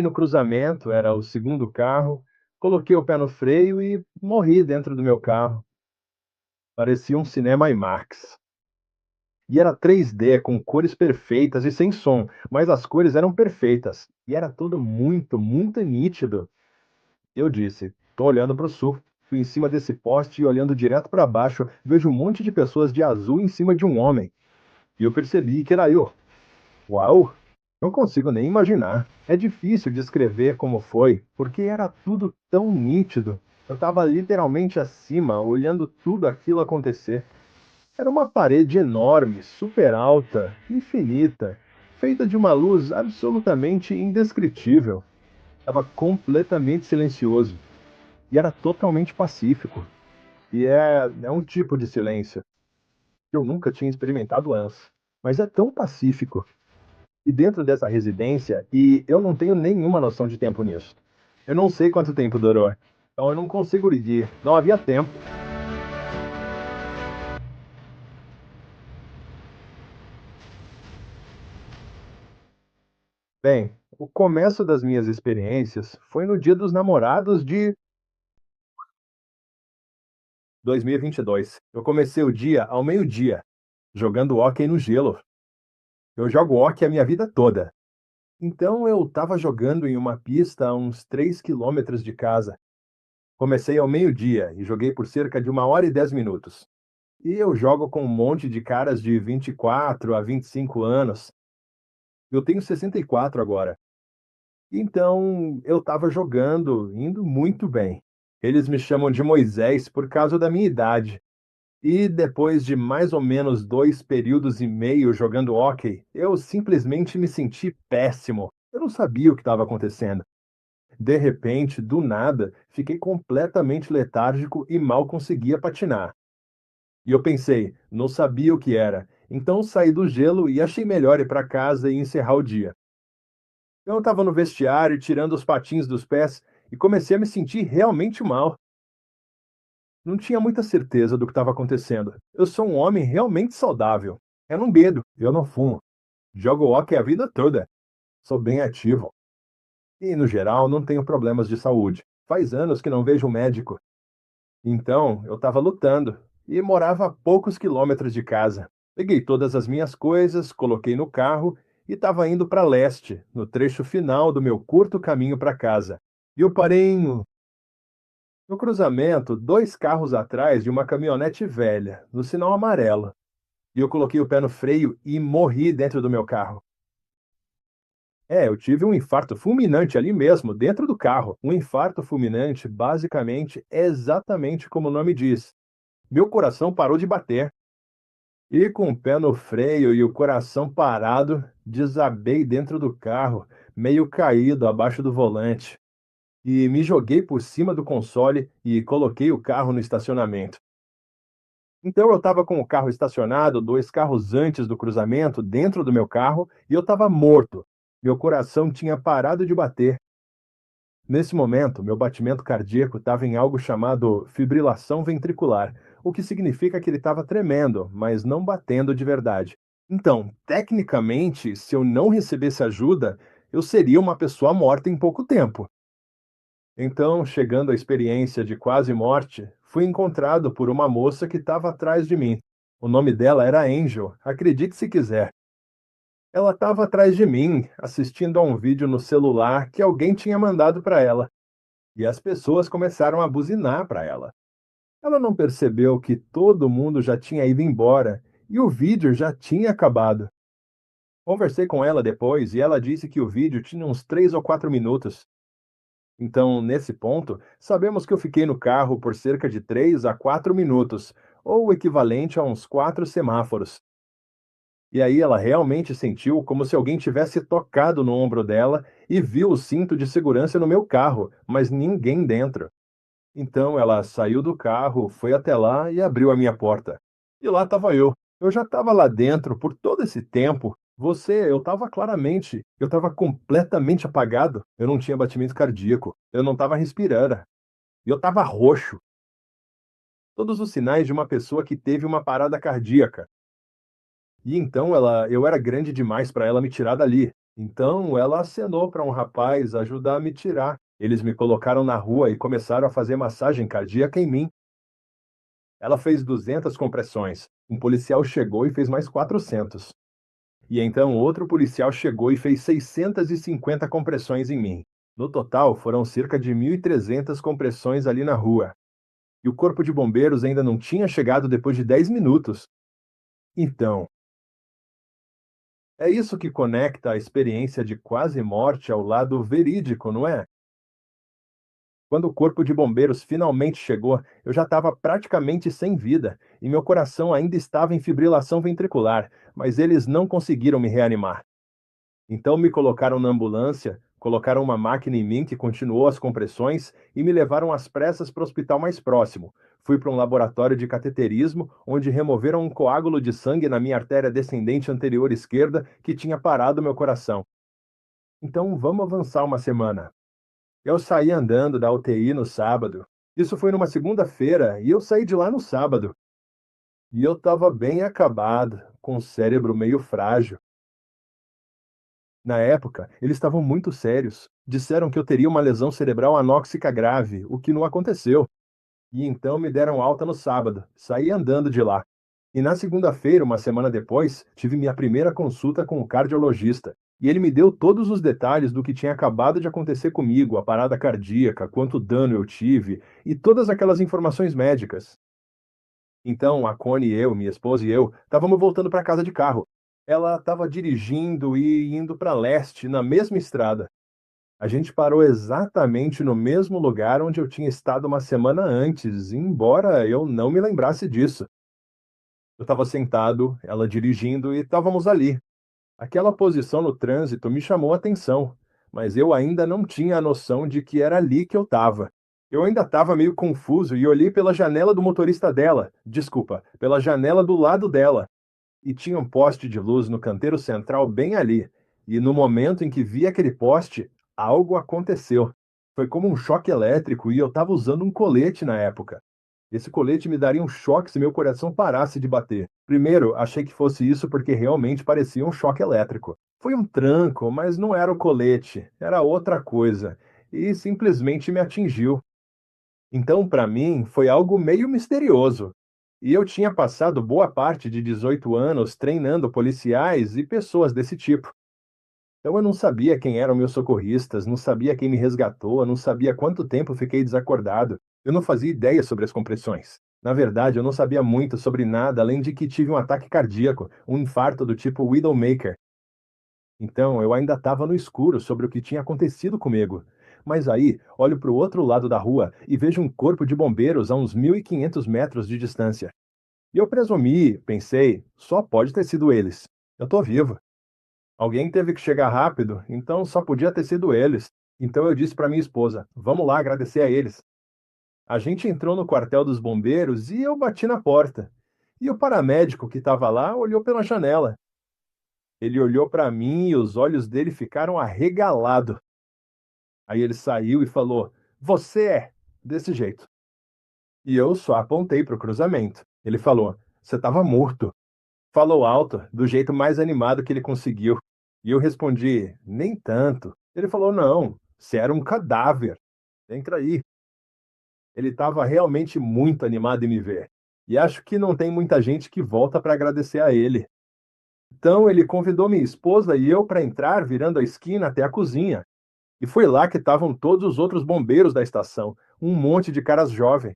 Parei no cruzamento, era o segundo carro, coloquei o pé no freio e morri dentro do meu carro. Parecia um cinema IMAX. E era 3D, com cores perfeitas e sem som, mas as cores eram perfeitas. E era tudo muito, muito nítido. Eu disse: tô olhando para o sul. Fui em cima desse poste e olhando direto para baixo, vejo um monte de pessoas de azul em cima de um homem. E eu percebi que era eu. Uau! Não consigo nem imaginar. É difícil descrever como foi, porque era tudo tão nítido. Eu estava literalmente acima, olhando tudo aquilo acontecer. Era uma parede enorme, super alta, infinita, feita de uma luz absolutamente indescritível. Estava completamente silencioso e era totalmente pacífico. E é um tipo de silêncio que eu nunca tinha experimentado antes, mas é tão pacífico. E dentro dessa residência, e eu não tenho nenhuma noção de tempo nisso. Eu não sei quanto tempo durou. Então eu não consigo lhe dizer. Não havia tempo. Bem, o começo das minhas experiências foi no Dia dos Namorados de 2022. Eu comecei o dia ao meio-dia, jogando hóquei no gelo. Eu jogo hóquei a minha vida toda. Então eu estava jogando em uma pista a uns 3 quilômetros de casa. Comecei ao meio-dia e joguei por cerca de 1 hora e 10 minutos. E eu jogo com um monte de caras de 24 a 25 anos. Eu tenho 64 agora. Então, eu estava jogando, indo muito bem. Eles me chamam de Moisés por causa da minha idade. E depois de mais ou menos 2 períodos e meio jogando hóquei, eu simplesmente me senti péssimo. Eu não sabia o que estava acontecendo. De repente, do nada, fiquei completamente letárgico e mal conseguia patinar. E eu pensei, não sabia o que era. Então saí do gelo e achei melhor ir para casa e encerrar o dia. Eu estava no vestiário tirando os patins dos pés e comecei a me sentir realmente mal. Não tinha muita certeza do que estava acontecendo. Eu sou um homem realmente saudável. Eu não bebo, eu não fumo. Jogo hóquei a vida toda. Sou bem ativo. E, no geral, não tenho problemas de saúde. Faz anos que não vejo um médico. Então, eu estava lutando e morava a poucos quilômetros de casa. Peguei todas as minhas coisas, coloquei no carro e estava indo para leste, no trecho final do meu curto caminho para casa. E eu parei no cruzamento, 2 carros atrás de uma caminhonete velha, no sinal amarelo. E eu coloquei o pé no freio e morri dentro do meu carro. Eu tive um infarto fulminante ali mesmo, dentro do carro. Um infarto fulminante, basicamente, é exatamente como o nome diz. Meu coração parou de bater. E com o pé no freio e o coração parado, desabei dentro do carro, meio caído abaixo do volante. E me joguei por cima do console e coloquei o carro no estacionamento. Então eu estava com o carro estacionado, 2 carros antes do cruzamento, dentro do meu carro, e eu estava morto. Meu coração tinha parado de bater. Nesse momento, meu batimento cardíaco estava em algo chamado fibrilação ventricular, o que significa que ele estava tremendo, mas não batendo de verdade. Então, tecnicamente, se eu não recebesse ajuda, eu seria uma pessoa morta em pouco tempo. Então, chegando à experiência de quase morte, fui encontrado por uma moça que estava atrás de mim. O nome dela era Angel, acredite se quiser. Ela estava atrás de mim, assistindo a um vídeo no celular que alguém tinha mandado para ela. E as pessoas começaram a buzinar para ela. Ela não percebeu que todo mundo já tinha ido embora e o vídeo já tinha acabado. Conversei com ela depois e ela disse que o vídeo tinha uns 3 ou 4 minutos. Então, nesse ponto, sabemos que eu fiquei no carro por cerca de 3 a 4 minutos, ou o equivalente a uns 4 semáforos. E aí ela realmente sentiu como se alguém tivesse tocado no ombro dela e viu o cinto de segurança no meu carro, mas ninguém dentro. Então ela saiu do carro, foi até lá e abriu a minha porta. E lá estava eu. Eu já estava lá dentro por todo esse tempo. Eu estava claramente, eu estava completamente apagado. Eu não tinha batimento cardíaco, eu não estava respirando. E eu estava roxo. Todos os sinais de uma pessoa que teve uma parada cardíaca. E então eu era grande demais para ela me tirar dali. Então ela acenou para um rapaz ajudar a me tirar. Eles me colocaram na rua e começaram a fazer massagem cardíaca em mim. Ela fez 200 compressões. Um policial chegou e fez mais 400. E então outro policial chegou e fez 650 compressões em mim. No total, foram cerca de 1.300 compressões ali na rua. E o corpo de bombeiros ainda não tinha chegado depois de 10 minutos. Então, é isso que conecta a experiência de quase morte ao lado verídico, não é? Quando o corpo de bombeiros finalmente chegou, eu já estava praticamente sem vida e meu coração ainda estava em fibrilação ventricular, mas eles não conseguiram me reanimar. Então me colocaram na ambulância, colocaram uma máquina em mim que continuou as compressões e me levaram às pressas para o hospital mais próximo. Fui para um laboratório de cateterismo, onde removeram um coágulo de sangue na minha artéria descendente anterior esquerda que tinha parado meu coração. Então vamos avançar uma semana. Eu saí andando da UTI no sábado. Isso foi numa segunda-feira e eu saí de lá no sábado. E eu estava bem acabado, com o cérebro meio frágil. Na época, eles estavam muito sérios. Disseram que eu teria uma lesão cerebral anóxica grave, o que não aconteceu. E então me deram alta no sábado. Saí andando de lá. E na segunda-feira, uma semana depois, tive minha primeira consulta com o cardiologista. E ele me deu todos os detalhes do que tinha acabado de acontecer comigo, a parada cardíaca, quanto dano eu tive e todas aquelas informações médicas. Então, a Connie e eu, minha esposa e eu, estávamos voltando para casa de carro. Ela estava dirigindo e indo para leste, na mesma estrada. A gente parou exatamente no mesmo lugar onde eu tinha estado uma semana antes, embora eu não me lembrasse disso. Eu estava sentado, ela dirigindo e estávamos ali. Aquela posição no trânsito me chamou a atenção, mas eu ainda não tinha a noção de que era ali que eu estava. Eu ainda estava meio confuso e olhei pela janela do motorista dela, desculpa, pela janela do lado dela, e tinha um poste de luz no canteiro central bem ali. E no momento em que vi aquele poste, algo aconteceu. Foi como um choque elétrico e eu estava usando um colete na época. Esse colete me daria um choque se meu coração parasse de bater. Primeiro, achei que fosse isso porque realmente parecia um choque elétrico. Foi um tranco, mas não era o colete, era outra coisa. E simplesmente me atingiu. Então, para mim, foi algo meio misterioso. E eu tinha passado boa parte de 18 anos treinando policiais e pessoas desse tipo. Então eu não sabia quem eram meus socorristas, não sabia quem me resgatou, não sabia quanto tempo fiquei desacordado. Eu não fazia ideia sobre as compressões. Na verdade, eu não sabia muito sobre nada, além de que tive um ataque cardíaco, um infarto do tipo Widowmaker. Então, eu ainda estava no escuro sobre o que tinha acontecido comigo. Mas aí, olho para o outro lado da rua e vejo um corpo de bombeiros a uns 1.500 metros de distância. E eu presumi, pensei, só pode ter sido eles. Eu tô vivo. Alguém teve que chegar rápido, então só podia ter sido eles. Então eu disse para minha esposa: vamos lá agradecer a eles. A gente entrou no quartel dos bombeiros e eu bati na porta. E o paramédico que estava lá olhou pela janela. Ele olhou para mim e os olhos dele ficaram arregalados. Aí ele saiu e falou: Você é! Desse jeito. E eu só apontei para o cruzamento. Ele falou: Você estava morto. Falou alto, do jeito mais animado que ele conseguiu. E eu respondi: Nem tanto. Ele falou: Não, você era um cadáver. Entra aí. Ele estava realmente muito animado em me ver. E acho que não tem muita gente que volta para agradecer a ele. Então ele convidou minha esposa e eu para entrar virando a esquina até a cozinha. E foi lá que estavam todos os outros bombeiros da estação, um monte de caras jovens.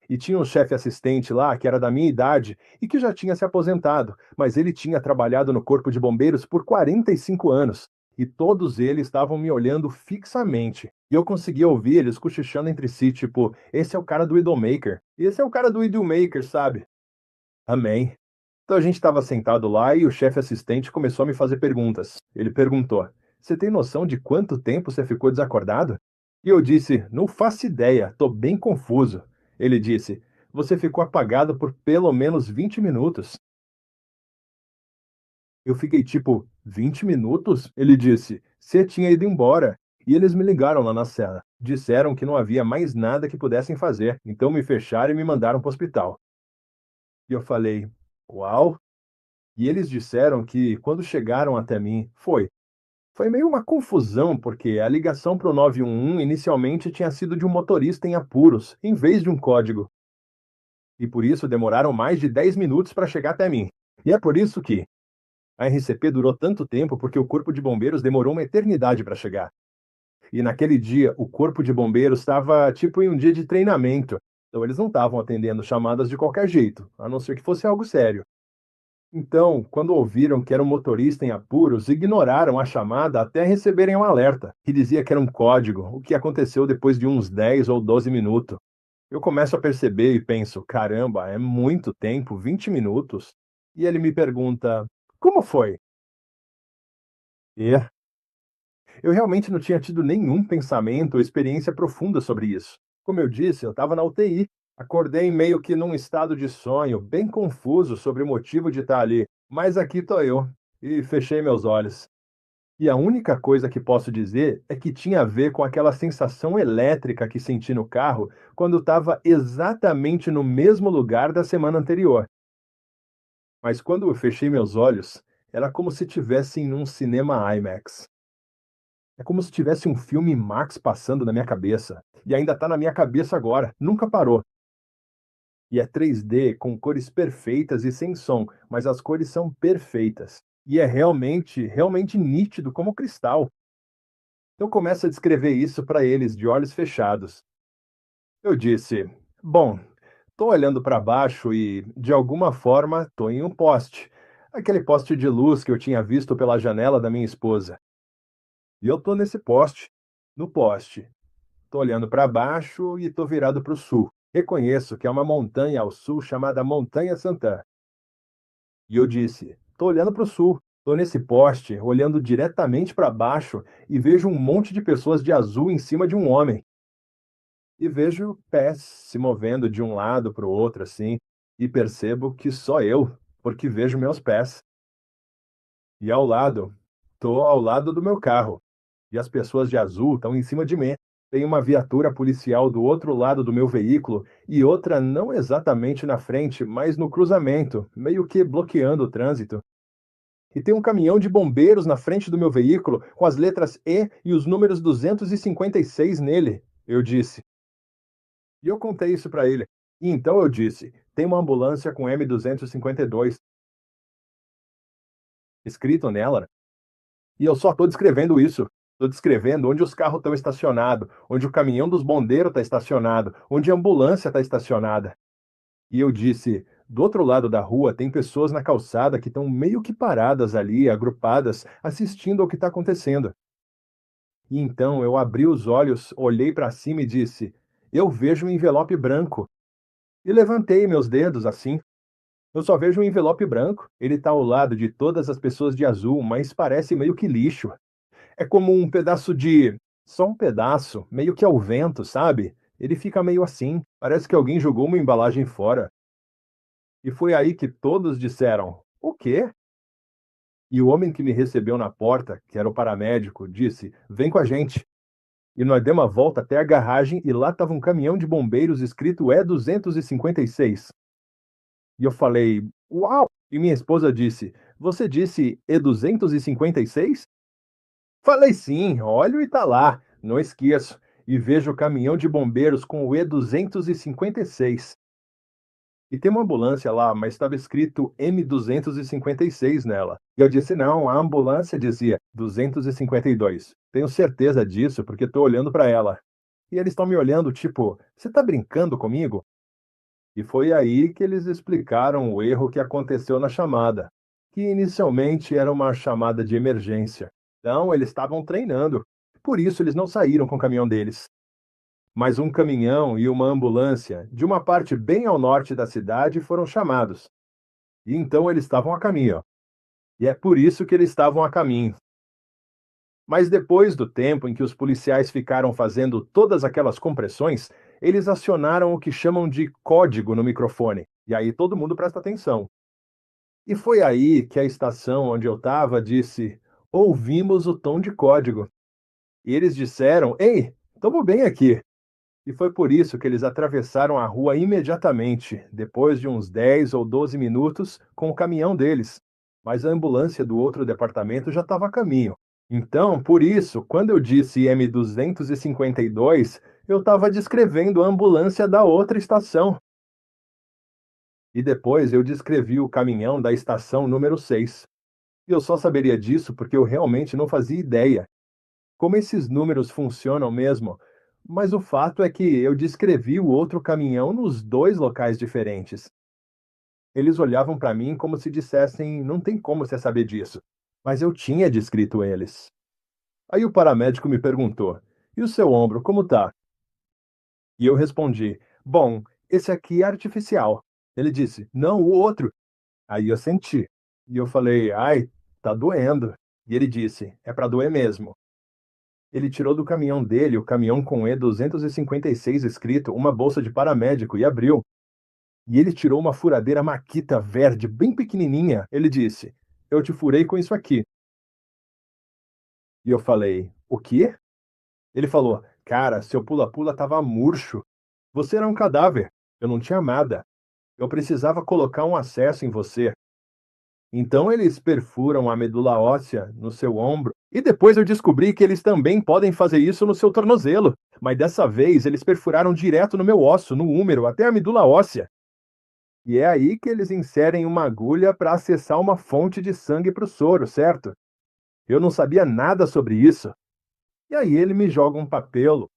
E tinha um chefe assistente lá que era da minha idade e que já tinha se aposentado, mas ele tinha trabalhado no Corpo de Bombeiros por 45 anos. E todos eles estavam me olhando fixamente. E eu conseguia ouvir eles cochichando entre si, tipo, esse é o cara do Widowmaker. Esse é o cara do Widowmaker, sabe? Amém. Então a gente estava sentado lá e o chefe assistente começou a me fazer perguntas. Ele perguntou: Você tem noção de quanto tempo você ficou desacordado? E eu disse: Não faço ideia, tô bem confuso. Ele disse: Você ficou apagado por pelo menos 20 minutos. Eu fiquei tipo: 20 minutos? Ele disse: Você tinha ido embora. E eles me ligaram lá na cela. Disseram que não havia mais nada que pudessem fazer, então me fecharam e me mandaram para o hospital. E eu falei: Uau! E eles disseram que, quando chegaram até mim, foi. Foi meio uma confusão, porque a ligação para o 911 inicialmente tinha sido de um motorista em apuros, em vez de um código. E por isso demoraram mais de 10 minutos para chegar até mim. E é por isso que a RCP durou tanto tempo, porque o Corpo de Bombeiros demorou uma eternidade para chegar. E naquele dia, o Corpo de Bombeiros estava tipo em um dia de treinamento. Então eles não estavam atendendo chamadas de qualquer jeito, a não ser que fosse algo sério. Então, quando ouviram que era um motorista em apuros, ignoraram a chamada até receberem um alerta, que dizia que era um código, o que aconteceu depois de uns 10 ou 12 minutos. Eu começo a perceber e penso, caramba, é muito tempo, 20 minutos. E ele me pergunta, como foi? E eu realmente não tinha tido nenhum pensamento ou experiência profunda sobre isso. Como eu disse, eu estava na UTI. Acordei meio que num estado de sonho, bem confuso sobre o motivo de estar ali. Mas aqui estou eu. E fechei meus olhos. E a única coisa que posso dizer é que tinha a ver com aquela sensação elétrica que senti no carro quando estava exatamente no mesmo lugar da semana anterior. Mas quando eu fechei meus olhos, era como se estivesse em um cinema IMAX. É como se tivesse um filme Max passando na minha cabeça. E ainda está na minha cabeça agora, nunca parou. E é 3D com cores perfeitas e sem som, mas as cores são perfeitas. E é realmente nítido como cristal. Eu começo a descrever isso para eles de olhos fechados. Eu disse: "Bom, tô olhando para baixo e, de alguma forma, tô em um poste. Aquele poste de luz que eu tinha visto pela janela da minha esposa. E eu tô nesse poste. No poste. Tô olhando para baixo e tô virado para o sul. Reconheço que é uma montanha ao sul chamada Montanha Santã. E eu disse: tô olhando para o sul. Tô nesse poste, olhando diretamente para baixo e vejo um monte de pessoas de azul em cima de um homem. E vejo pés se movendo de um lado para o outro assim, e percebo que só eu, porque vejo meus pés. E ao lado, tô ao lado do meu carro. E as pessoas de azul estão em cima de mim. Tem uma viatura policial do outro lado do meu veículo e outra não exatamente na frente, mas no cruzamento, meio que bloqueando o trânsito. E tem um caminhão de bombeiros na frente do meu veículo com as letras E os números 256 nele, eu disse. E eu contei isso para ele. E então eu disse: tem uma ambulância com M252 escrito nela. E eu só estou descrevendo isso. Estou descrevendo onde os carros estão estacionados, onde o caminhão dos bombeiros está estacionado, onde a ambulância está estacionada. E eu disse: do outro lado da rua tem pessoas na calçada que estão meio que paradas ali, agrupadas, assistindo ao que está acontecendo. E então eu abri os olhos, olhei para cima e disse: eu vejo um envelope branco. E levantei meus dedos assim. Eu só vejo um envelope branco. Ele está ao lado de todas as pessoas de azul, mas parece meio que lixo. É como um pedaço de só um pedaço, meio que ao vento, sabe? Ele fica meio assim, parece que alguém jogou uma embalagem fora. E foi aí que todos disseram: "O quê?" E o homem que me recebeu na porta, que era o paramédico, disse: "Vem com a gente." E nós demos uma volta até a garagem e lá estava um caminhão de bombeiros escrito E256. E eu falei: "Uau!" E minha esposa disse: "Você disse E256?" Falei sim, olho e tá lá, não esqueço. E vejo o caminhão de bombeiros com o E256. E tem uma ambulância lá, mas estava escrito M256 nela. E eu disse: não, a ambulância dizia 252. Tenho certeza disso porque estou olhando para ela. E eles estão me olhando, tipo, você está brincando comigo? E foi aí que eles explicaram o erro que aconteceu na chamada, que inicialmente era uma chamada de emergência. Então, eles estavam treinando. Por isso, eles não saíram com o caminhão deles. Mas um caminhão e uma ambulância de uma parte bem ao norte da cidade foram chamados. E então eles estavam a caminho. E é por isso que eles estavam a caminho. Mas depois do tempo em que os policiais ficaram fazendo todas aquelas compressões, eles acionaram o que chamam de código no microfone. E aí todo mundo presta atenção. E foi aí que a estação onde eu estava disse: ouvimos o tom de código. E eles disseram: ei, estamos bem aqui. E foi por isso que eles atravessaram a rua imediatamente, depois de uns 10 ou 12 minutos, com o caminhão deles. Mas a ambulância do outro departamento já estava a caminho. Então, por isso, quando eu disse M252, eu estava descrevendo a ambulância da outra estação. E depois eu descrevi o caminhão da estação número 6. E eu só saberia disso porque eu realmente não fazia ideia como esses números funcionam mesmo. Mas o fato é que eu descrevi o outro caminhão nos dois locais diferentes. Eles olhavam para mim como se dissessem: não tem como você saber disso. Mas eu tinha descrito eles. Aí o paramédico me perguntou: e o seu ombro, como tá? E eu respondi: bom, esse aqui é artificial. Ele disse: não, o outro. Aí eu senti. E eu falei: ai, tá doendo. E ele disse: é para doer mesmo. Ele tirou do caminhão dele, o caminhão com E256 escrito, uma bolsa de paramédico e abriu. E ele tirou uma furadeira Makita verde, bem pequenininha. Ele disse: eu te furei com isso aqui. E eu falei: o quê? Ele falou: cara, seu pula-pula tava murcho. Você era um cadáver. Eu não tinha nada. Eu precisava colocar um acesso em você. Então eles perfuram a medula óssea no seu ombro. E depois eu descobri que eles também podem fazer isso no seu tornozelo. Mas dessa vez eles perfuraram direto no meu osso, no úmero, até a medula óssea. E é aí que eles inserem uma agulha para acessar uma fonte de sangue para o soro, certo? Eu não sabia nada sobre isso. E aí ele me joga um papel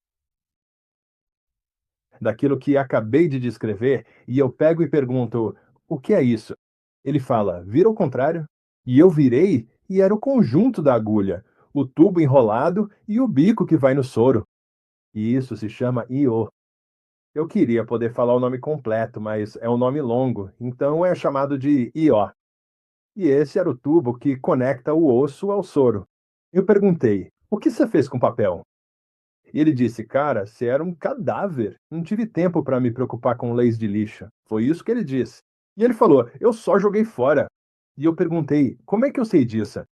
daquilo que acabei de descrever e eu pego e pergunto: o que é isso? Ele fala: vira ao contrário. E eu virei e era o conjunto da agulha, o tubo enrolado e o bico que vai no soro. E isso se chama IO. Eu queria poder falar o nome completo, mas é um nome longo, então é chamado de IO. E esse era o tubo que conecta o osso ao soro. Eu perguntei: o que você fez com o papel? E ele disse: cara, você era um cadáver. Não tive tempo para me preocupar com leis de lixo. Foi isso que ele disse. E ele falou: eu só joguei fora. E eu perguntei: como é que eu sei disso?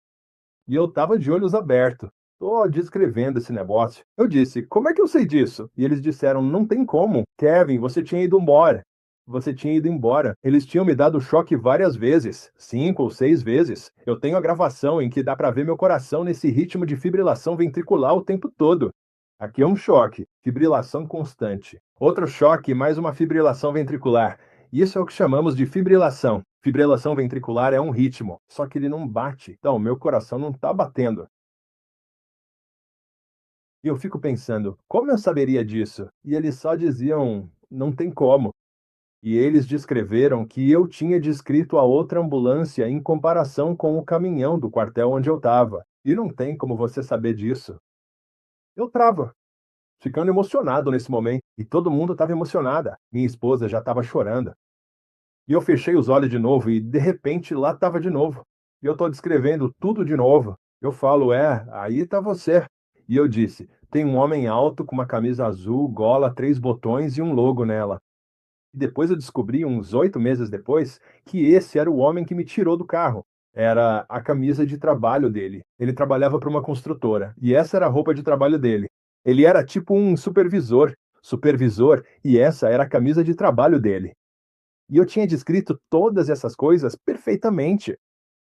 E eu estava de olhos abertos. Tô descrevendo esse negócio. Eu disse: como é que eu sei disso? E eles disseram: não tem como. Kevin, você tinha ido embora. Você tinha ido embora. Eles tinham me dado choque várias vezes, 5 ou 6 vezes. Eu tenho a gravação em que dá para ver meu coração nesse ritmo de fibrilação ventricular o tempo todo. Aqui é um choque, fibrilação constante. Outro choque, mais uma fibrilação ventricular. Isso é o que chamamos de fibrilação. Fibrilação ventricular é um ritmo, só que ele não bate. Então, meu coração não está batendo. E eu fico pensando, como eu saberia disso? E eles só diziam, não tem como. E eles descreveram que eu tinha descrito a outra ambulância em comparação com o caminhão do quartel onde eu estava. E não tem como você saber disso. Eu trava, ficando emocionado nesse momento. E todo mundo estava emocionada. Minha esposa já estava chorando. E eu fechei os olhos de novo e, de repente, lá estava de novo. E eu estou descrevendo tudo de novo. Eu falo, aí está você. E eu disse, tem um homem alto com uma camisa azul, gola, 3 botões e um logo nela. E depois eu descobri, uns 8 meses depois, que esse era o homem que me tirou do carro. Era a camisa de trabalho dele. Ele trabalhava para uma construtora. E essa era a roupa de trabalho dele. Ele era tipo um supervisor. Supervisor, e essa era a camisa de trabalho dele. E eu tinha descrito todas essas coisas perfeitamente.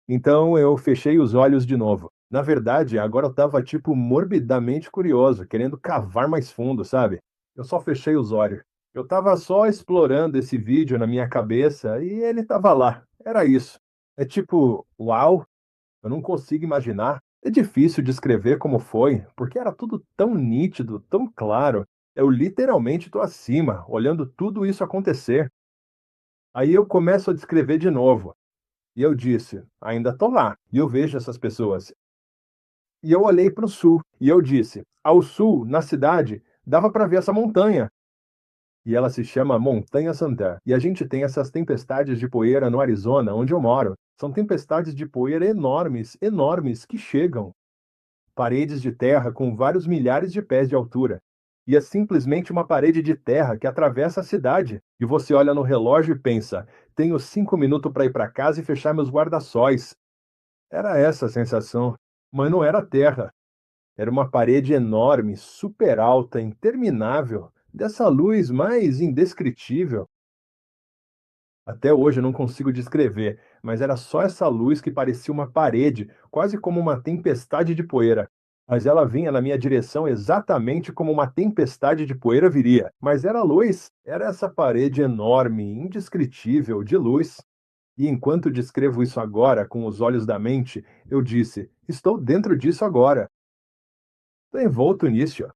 Então eu fechei os olhos de novo. Na verdade, agora eu estava tipo morbidamente curioso, querendo cavar mais fundo, sabe? Eu só fechei os olhos. Eu estava só explorando esse vídeo na minha cabeça e ele estava lá. Era isso. É tipo, uau, eu não consigo imaginar. É difícil descrever como foi, porque era tudo tão nítido, tão claro. Eu literalmente estou acima, olhando tudo isso acontecer. Aí eu começo a descrever de novo. E eu disse: ainda estou lá. E eu vejo essas pessoas. E eu olhei para o sul. E eu disse: ao sul, na cidade, dava para ver essa montanha. E ela se chama Montanha Santana. E a gente tem essas tempestades de poeira no Arizona, onde eu moro. São tempestades de poeira enormes, enormes, que chegam. Paredes de terra com vários milhares de pés de altura. E é simplesmente uma parede de terra que atravessa a cidade. E você olha no relógio e pensa: tenho 5 minutos para ir para casa e fechar meus guarda-sóis. Era essa a sensação. Mas não era terra. Era uma parede enorme, super alta, interminável, dessa luz mais indescritível. Até hoje eu não consigo descrever, mas era só essa luz que parecia uma parede, quase como uma tempestade de poeira. Mas ela vinha na minha direção exatamente como uma tempestade de poeira viria. Mas era luz, era essa parede enorme, indescritível, de luz. E enquanto descrevo isso agora com os olhos da mente, eu disse: estou dentro disso agora. Estou envolto nisso.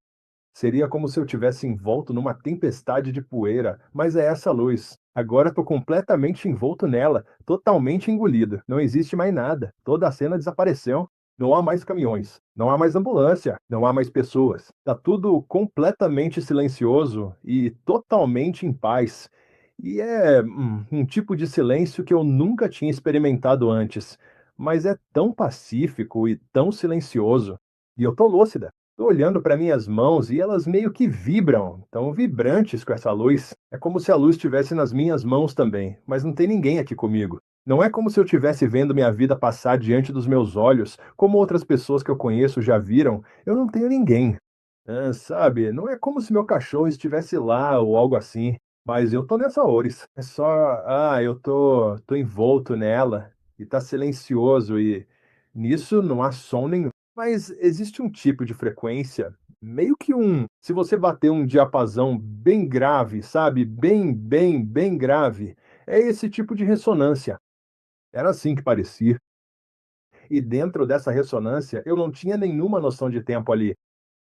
Seria como se eu tivesse envolto numa tempestade de poeira, mas é essa luz. Agora estou completamente envolto nela, totalmente engolido. Não existe mais nada. Toda a cena desapareceu. Não há mais caminhões, não há mais ambulância, não há mais pessoas. Está tudo completamente silencioso e totalmente em paz. E é um tipo de silêncio que eu nunca tinha experimentado antes, mas é tão pacífico e tão silencioso. E eu tô lúcida. Tô olhando para minhas mãos e elas meio que vibram, tão vibrantes com essa luz. É como se a luz estivesse nas minhas mãos também, mas não tem ninguém aqui comigo. Não é como se eu estivesse vendo minha vida passar diante dos meus olhos, como outras pessoas que eu conheço já viram. Eu não tenho ninguém. Sabe, não é como se meu cachorro estivesse lá ou algo assim, mas eu tô nessa hores. É só, eu tô envolto nela e tá silencioso e nisso não há som nenhum. Mas existe um tipo de frequência, meio que se você bater um diapasão bem grave, sabe, bem grave, é esse tipo de ressonância. Era assim que parecia. E dentro dessa ressonância, eu não tinha nenhuma noção de tempo ali.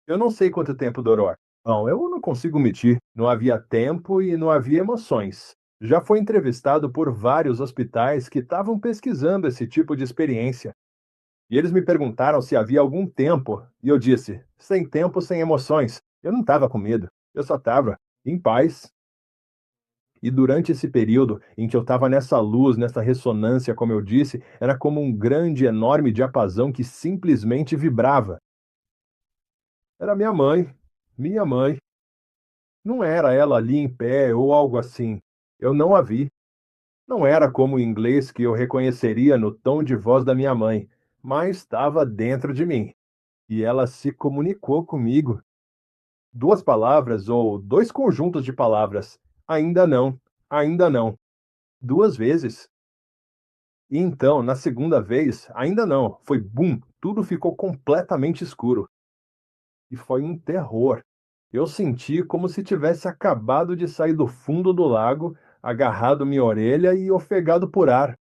Eu não sei quanto tempo durou. Não, eu não consigo mentir. Não havia tempo e não havia emoções. Já foi entrevistado por vários hospitais que estavam pesquisando esse tipo de experiência. E eles me perguntaram se havia algum tempo, e eu disse: sem tempo, sem emoções. Eu não estava com medo, eu só estava em paz. E durante esse período em que eu estava nessa luz, nessa ressonância, como eu disse, era como um grande, enorme diapasão que simplesmente vibrava. Era minha mãe, minha mãe. Não era ela ali em pé ou algo assim. Eu não a vi. Não era como o inglês que eu reconheceria no tom de voz da minha mãe, mas estava dentro de mim. E ela se comunicou comigo. Duas palavras ou dois conjuntos de palavras. Ainda não, ainda não. Duas vezes. E então, na segunda vez, ainda não. Foi bum, tudo ficou completamente escuro. E foi um terror. Eu senti como se tivesse acabado de sair do fundo do lago, agarrado minha orelha e ofegado por ar.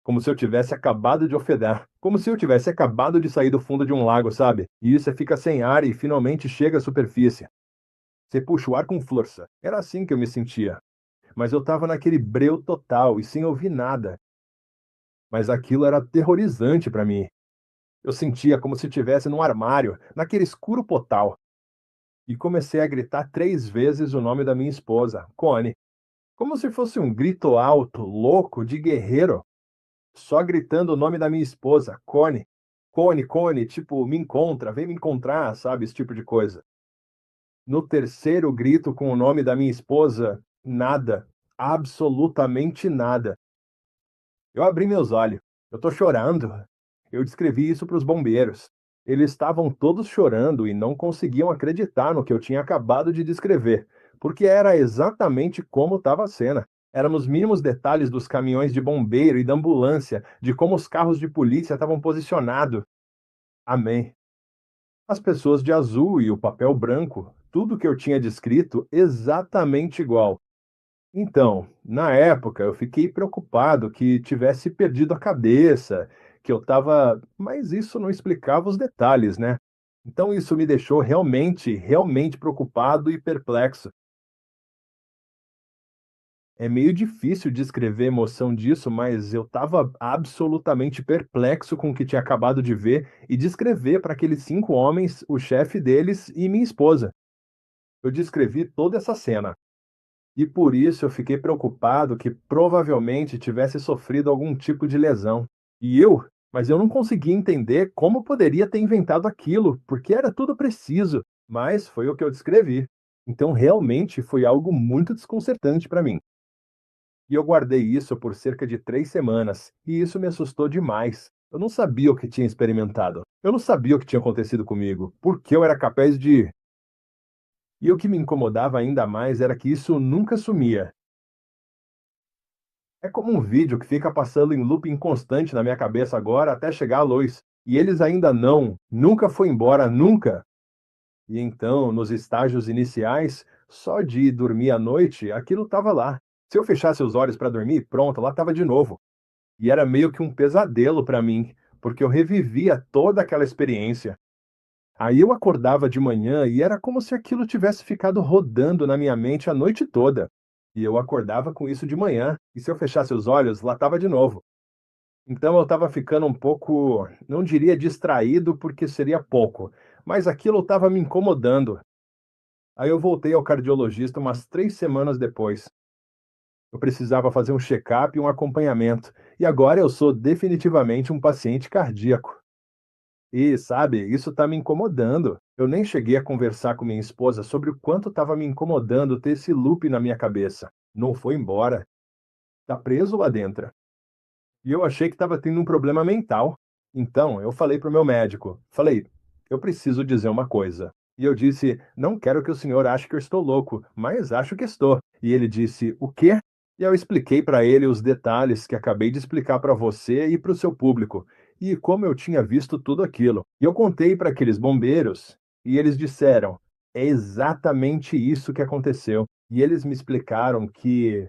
Como se eu tivesse acabado de ofegar. Como se eu tivesse acabado de sair do fundo de um lago, sabe? E você fica sem ar e finalmente chega à superfície. Você puxa o ar com força. Era assim que eu me sentia. Mas eu estava naquele breu total e sem ouvir nada. Mas aquilo era aterrorizante para mim. Eu sentia como se estivesse num armário, naquele escuro total. E comecei a gritar 3 vezes o nome da minha esposa, Connie. Como se fosse um grito alto, louco, de guerreiro. Só gritando o nome da minha esposa, Connie. Connie, Connie, tipo, me encontra, vem me encontrar, sabe? Esse tipo de coisa. No terceiro grito com o nome da minha esposa, nada. Absolutamente nada. Eu abri meus olhos. Eu tô chorando. Eu descrevi isso para os bombeiros. Eles estavam todos chorando e não conseguiam acreditar no que eu tinha acabado de descrever, porque era exatamente como estava a cena. Eram os mínimos detalhes dos caminhões de bombeiro e da ambulância, de como os carros de polícia estavam posicionados. Amém. As pessoas de azul e o papel branco, tudo que eu tinha descrito exatamente igual. Então, na época, eu fiquei preocupado que tivesse perdido a cabeça, que eu estava. Mas isso não explicava os detalhes, né? Então, isso me deixou realmente preocupado e perplexo. É meio difícil descrever a emoção disso, mas eu estava absolutamente perplexo com o que tinha acabado de ver e descrever para aqueles 5 homens, o chefe deles e minha esposa. Eu descrevi toda essa cena. E por isso eu fiquei preocupado que provavelmente tivesse sofrido algum tipo de lesão. Mas eu não conseguia entender como poderia ter inventado aquilo, porque era tudo preciso, mas foi o que eu descrevi. Então realmente foi algo muito desconcertante para mim. E eu guardei isso por cerca de 3 semanas, e isso me assustou demais. Eu não sabia o que tinha experimentado. Eu não sabia o que tinha acontecido comigo, porque eu era capaz de. E o que me incomodava ainda mais era que isso nunca sumia. É como um vídeo que fica passando em looping constante na minha cabeça agora até chegar à luz. E eles ainda não, nunca foi embora, nunca. E então, nos estágios iniciais, só de dormir à noite, aquilo estava lá. Se eu fechasse os olhos para dormir, pronto, lá estava de novo. E era meio que um pesadelo para mim, porque eu revivia toda aquela experiência. Aí eu acordava de manhã e era como se aquilo tivesse ficado rodando na minha mente a noite toda. E eu acordava com isso de manhã, e se eu fechasse os olhos, lá estava de novo. Então eu estava ficando um pouco, não diria distraído, porque seria pouco, mas aquilo estava me incomodando. Aí eu voltei ao cardiologista umas 3 semanas depois. Eu precisava fazer um check-up e um acompanhamento, e agora eu sou definitivamente um paciente cardíaco. E, sabe, isso está me incomodando. Eu nem cheguei a conversar com minha esposa sobre o quanto estava me incomodando ter esse loop na minha cabeça. Não foi embora. Tá preso lá dentro. E eu achei que estava tendo um problema mental. Então, eu falei para o meu médico. Falei, eu preciso dizer uma coisa. E eu disse, não quero que o senhor ache que eu estou louco, mas acho que estou. E ele disse, o quê? E eu expliquei para ele os detalhes que acabei de explicar para você e para o seu público, e como eu tinha visto tudo aquilo. E eu contei para aqueles bombeiros, e eles disseram: é exatamente isso que aconteceu. E eles me explicaram que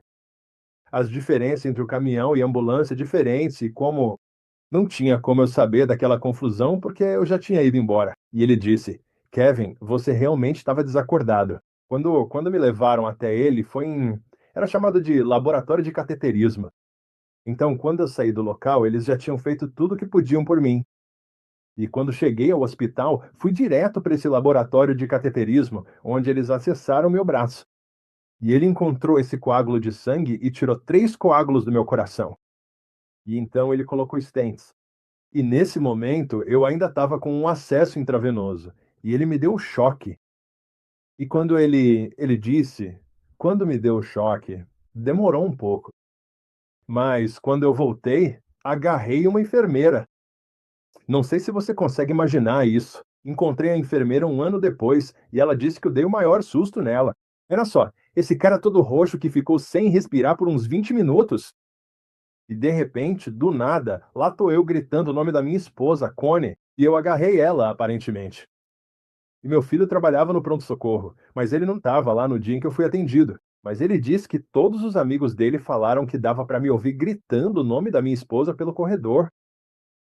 as diferenças entre o caminhão e a ambulância diferentes, e como não tinha como eu saber daquela confusão porque eu já tinha ido embora. E ele disse: Kevin, você realmente estava desacordado. Quando me levaram até ele, era chamado de laboratório de cateterismo. Então, quando eu saí do local, eles já tinham feito tudo o que podiam por mim. E quando cheguei ao hospital, fui direto para esse laboratório de cateterismo, onde eles acessaram meu braço. E ele encontrou esse coágulo de sangue e tirou 3 coágulos do meu coração. E então ele colocou stents. E nesse momento eu ainda estava com um acesso intravenoso. E ele me deu um choque. E quando ele disse, quando me deu o choque, demorou um pouco. Mas quando eu voltei, agarrei uma enfermeira. Não sei se você consegue imaginar isso. Encontrei a enfermeira um ano depois e ela disse que eu dei o maior susto nela. Olha só, esse cara todo roxo que ficou sem respirar por uns 20 minutos. E de repente, do nada, lá tô eu gritando o nome da minha esposa, Connie, e eu agarrei ela, aparentemente. E meu filho trabalhava no pronto-socorro, mas ele não estava lá no dia em que eu fui atendido. Mas ele disse que todos os amigos dele falaram que dava para me ouvir gritando o nome da minha esposa pelo corredor.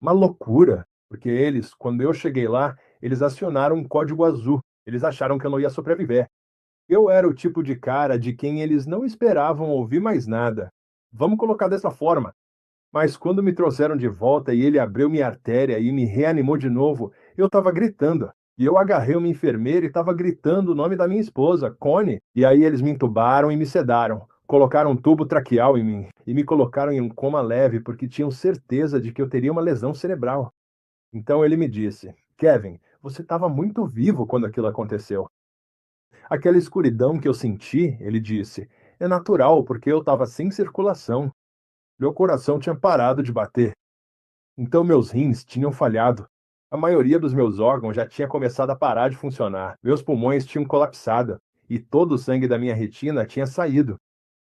Uma loucura, porque eles, quando eu cheguei lá, eles acionaram um código azul. Eles acharam que eu não ia sobreviver. Eu era o tipo de cara de quem eles não esperavam ouvir mais nada. Vamos colocar dessa forma. Mas quando me trouxeram de volta e ele abriu minha artéria e me reanimou de novo, eu estava gritando. E eu agarrei uma enfermeira e estava gritando o nome da minha esposa, Connie. E aí eles me entubaram e me sedaram. Colocaram um tubo traqueal em mim e me colocaram em um coma leve porque tinham certeza de que eu teria uma lesão cerebral. Então ele me disse: Kevin, você estava muito vivo quando aquilo aconteceu. Aquela escuridão que eu senti, ele disse, é natural porque eu estava sem circulação. Meu coração tinha parado de bater. Então meus rins tinham falhado. A maioria dos meus órgãos já tinha começado a parar de funcionar. Meus pulmões tinham colapsado e todo o sangue da minha retina tinha saído.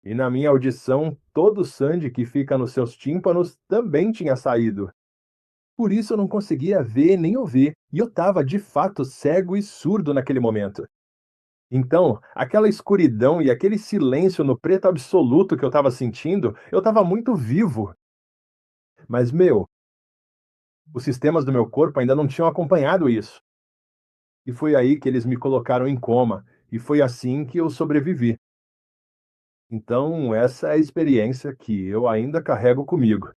E na minha audição, todo o sangue que fica nos seus tímpanos também tinha saído. Por isso eu não conseguia ver nem ouvir, e eu estava de fato cego e surdo naquele momento. Então, aquela escuridão e aquele silêncio no preto absoluto que eu estava sentindo, eu estava muito vivo. Mas, os sistemas do meu corpo ainda não tinham acompanhado isso. E foi aí que eles me colocaram em coma, e foi assim que eu sobrevivi. Então, essa é a experiência que eu ainda carrego comigo.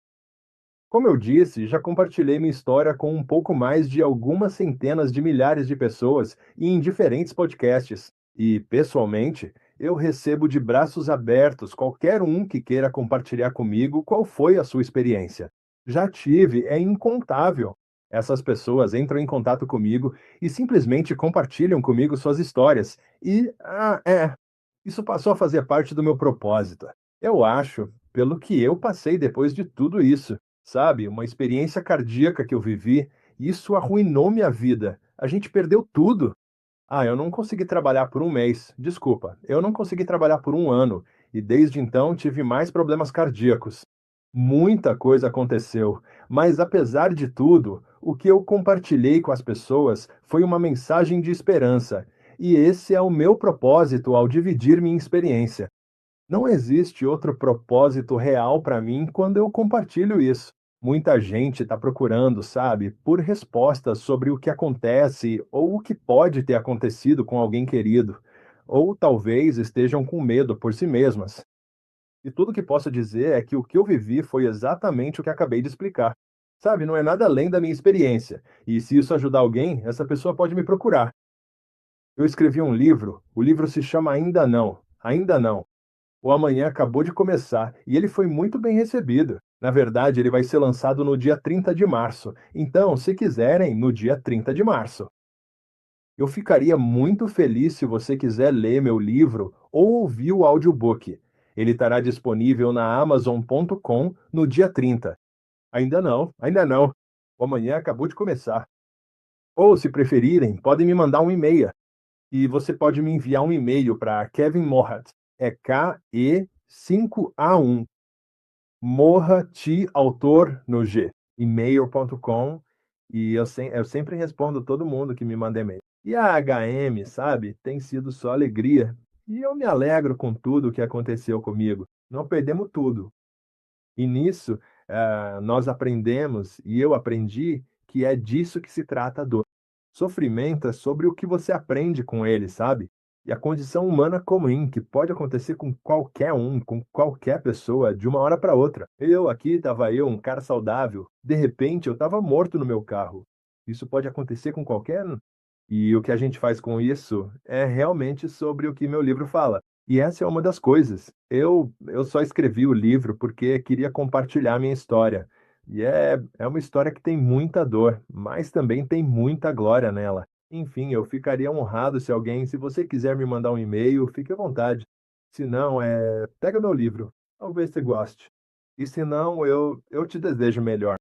Como eu disse, já compartilhei minha história com um pouco mais de algumas centenas de milhares de pessoas e em diferentes podcasts. E, pessoalmente, eu recebo de braços abertos qualquer um que queira compartilhar comigo qual foi a sua experiência. Já tive, é incontável. Essas pessoas entram em contato comigo e simplesmente compartilham comigo suas histórias. Isso passou a fazer parte do meu propósito. Eu acho, pelo que eu passei depois de tudo isso, sabe? Uma experiência cardíaca que eu vivi, isso arruinou minha vida. A gente perdeu tudo. Eu não consegui trabalhar por um mês. Desculpa, eu não consegui trabalhar por um ano. e desde então tive mais problemas cardíacos. Muita coisa aconteceu, mas apesar de tudo, o que eu compartilhei com as pessoas foi uma mensagem de esperança, e esse é o meu propósito ao dividir minha experiência. Não existe outro propósito real para mim quando eu compartilho isso. Muita gente está procurando, sabe, por respostas sobre o que acontece ou o que pode ter acontecido com alguém querido, ou talvez estejam com medo por si mesmas. E tudo que posso dizer é que o que eu vivi foi exatamente o que acabei de explicar. Sabe, não é nada além da minha experiência. E se isso ajudar alguém, essa pessoa pode me procurar. Eu escrevi um livro, o livro se chama Ainda Não. Ainda Não. O Amanhã acabou de começar e ele foi muito bem recebido. Na verdade, ele vai ser lançado no dia 30 de março. Então, se quiserem, no dia 30 de março. Eu ficaria muito feliz se você quiser ler meu livro ou ouvir o audiobook. Ele estará disponível na Amazon.com no dia 30. Ainda não, ainda não. O Amanhã acabou de começar. Ou, se preferirem, podem me mandar um e-mail. E você pode me enviar um e-mail para Kevin Mohat. É KE5A1. Morra T autor no G, email.com, e eu sempre respondo todo mundo que me manda e-mail. E a HM, sabe, tem sido só alegria. E eu me alegro com tudo o que aconteceu comigo. Não perdemos tudo. E nisso, nós aprendemos, e eu aprendi, que é disso que se trata a dor. Sofrimento é sobre o que você aprende com ele, sabe? E a condição humana comum, que pode acontecer com qualquer um, com qualquer pessoa, de uma hora para outra. Estava eu, um cara saudável, de repente eu estava morto no meu carro. Isso pode acontecer com qualquer um. E o que a gente faz com isso é realmente sobre o que meu livro fala. E essa é uma das coisas. Eu só escrevi o livro porque queria compartilhar minha história. E é uma história que tem muita dor, mas também tem muita glória nela. Enfim, eu ficaria honrado se você quiser me mandar um e-mail, fique à vontade. Se não, pega meu livro. Talvez você goste. E se não, eu te desejo melhor.